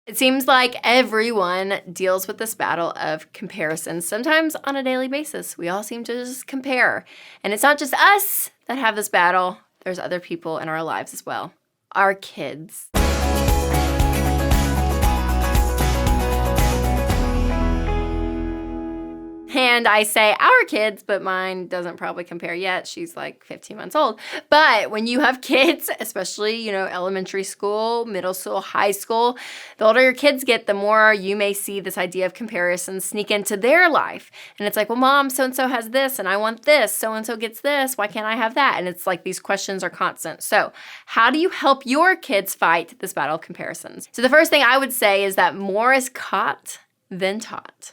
It seems like everyone deals with this battle of comparison, sometimes on a daily basis. We all seem to just compare. And it's not just us that have this battle. There's other people in our lives as well. Our kids. And I say our kids, but mine doesn't probably compare yet. She's like 15 months old. But when you have kids, especially, elementary school, middle school, high school, the older your kids get, the more you may see this idea of comparison sneak into their life. And it's like, well, mom, so-and-so has this and I want this. So-and-so gets this. Why can't I have that? And it's like these questions are constant. So how do you help your kids fight this battle of comparisons? So the first thing I would say is that more is caught than taught.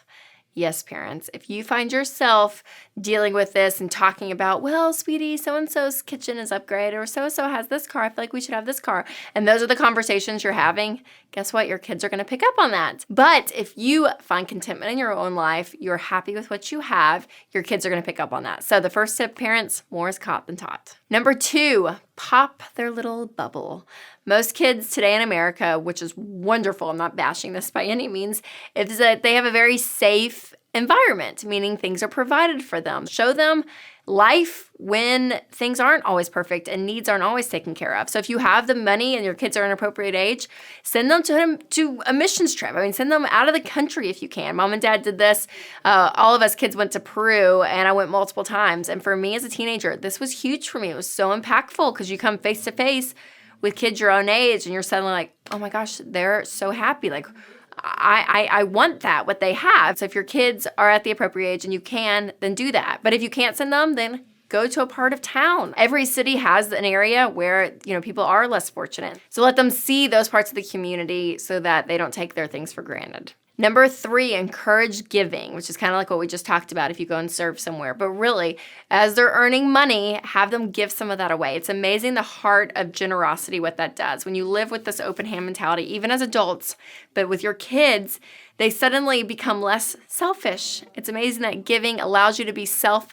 Yes, parents, if you find yourself dealing with this and talking about, well, sweetie, so-and-so's kitchen is upgraded, or so-and-so has this car, I feel like we should have this car, and those are the conversations you're having, guess what? Your kids are going to pick up on that. But if you find contentment in your own life, you're happy with what you have, your kids are going to pick up on that. So the first tip, parents, more is caught than taught. Number 2, pop their little bubble. Most kids today in America, which is wonderful, I'm not bashing this by any means, is that they have a very safe environment, meaning things are provided for them. Show them life when things aren't always perfect and needs aren't always taken care of. So if you have the money and your kids are an appropriate age, send them to a missions trip. Send them out of the country if you can. Mom and dad did this. All of us kids went to Peru, and I went multiple times. And for me as a teenager, this was huge for me. It was so impactful because you come face to face with kids your own age, and you're suddenly like, oh my gosh, they're so happy. Like, I want that, what they have. So if your kids are at the appropriate age and you can, then do that. But if you can't send them, then go to a part of town. Every city has an area where, people are less fortunate. So let them see those parts of the community so that they don't take their things for granted. Number 3, encourage giving, which is kind of like what we just talked about if you go and serve somewhere. But really, as they're earning money, have them give some of that away. It's amazing the heart of generosity, what that does. When you live with this open hand mentality, even as adults, but with your kids, they suddenly become less selfish. It's amazing that giving allows you to be selfless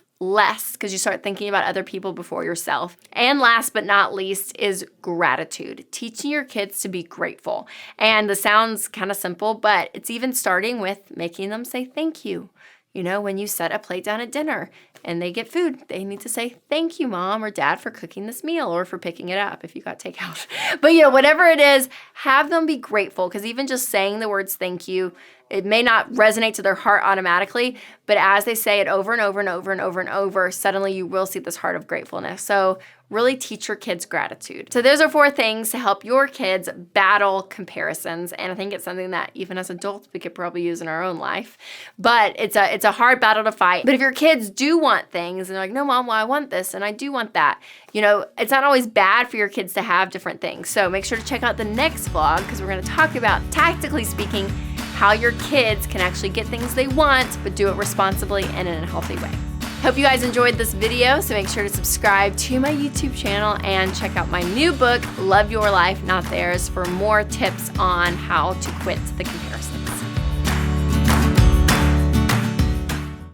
because you start thinking about other people before yourself. And last but not least is gratitude. Teaching your kids to be grateful. And this sounds kind of simple, but it's even starting with making them say thank you. When you set a plate down at dinner and they get food, they need to say, thank you, mom or dad, for cooking this meal or for picking it up if you got takeout. But, whatever it is, have them be grateful, because even just saying the words thank you, it may not resonate to their heart automatically, but as they say it over and over and over and over and over, suddenly you will see this heart of gratefulness. So really teach your kids gratitude. So those are 4 things to help your kids battle comparisons. And I think it's something that even as adults, we could probably use in our own life. But it's a hard battle to fight. But if your kids do want things and they're like, no, mom, well, I want this and I do want that. It's not always bad for your kids to have different things. So make sure to check out the next vlog because we're going to talk about, tactically speaking, how your kids can actually get things they want, but do it responsibly and in a healthy way. Hope you guys enjoyed this video, so make sure to subscribe to my YouTube channel and check out my new book, Love Your Life, Not Theirs, for more tips on how to quit the comparisons.